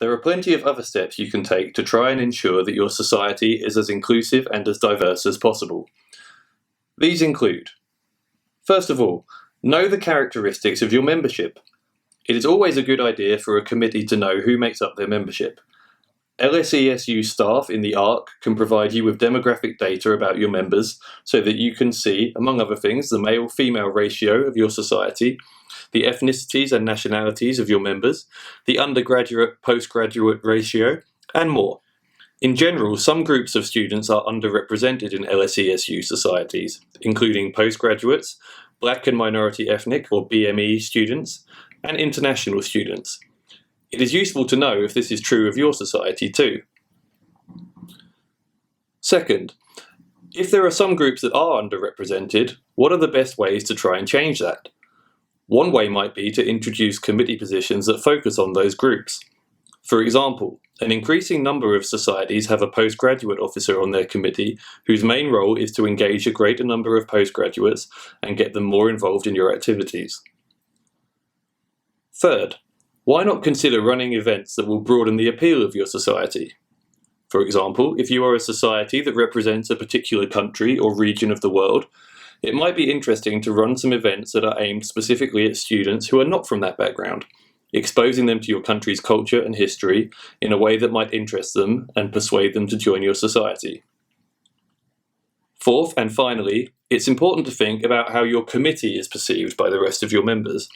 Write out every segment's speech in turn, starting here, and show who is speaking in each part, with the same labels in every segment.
Speaker 1: There are plenty of other steps you can take to try and ensure that your society is as inclusive and as diverse as possible. These include: first of all, know the characteristics of your membership. It is always a good idea for a committee to know who makes up their membership. LSESU staff in the ARC can provide you with demographic data about your members so that you can see, among other things, the male-female ratio of your society, the ethnicities and nationalities of your members, the undergraduate-postgraduate ratio, and more. In general, some groups of students are underrepresented in LSESU societies, including postgraduates, Black and Minority Ethnic or BME students, and international students. It is useful to know if this is true of your society too. Second, if there are some groups that are underrepresented, what are the best ways to try and change that? One way might be to introduce committee positions that focus on those groups. For example, an increasing number of societies have a postgraduate officer on their committee whose main role is to engage a greater number of postgraduates and get them more involved in your activities. Third, why not consider running events that will broaden the appeal of your society? For example, if you are a society that represents a particular country or region of the world, it might be interesting to run some events that are aimed specifically at students who are not from that background, exposing them to your country's culture and history in a way that might interest them and persuade them to join your society. Fourth, and finally, it's important to think about how your committee is perceived by the rest of your members.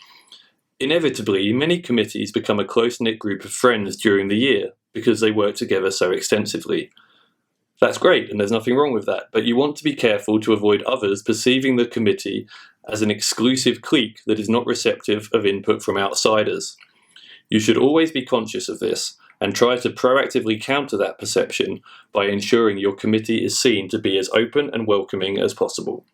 Speaker 1: Inevitably, many committees become a close-knit group of friends during the year because they work together so extensively. That's great, and there's nothing wrong with that, but you want to be careful to avoid others perceiving the committee as an exclusive clique that is not receptive of input from outsiders. You should always be conscious of this and try to proactively counter that perception by ensuring your committee is seen to be as open and welcoming as possible.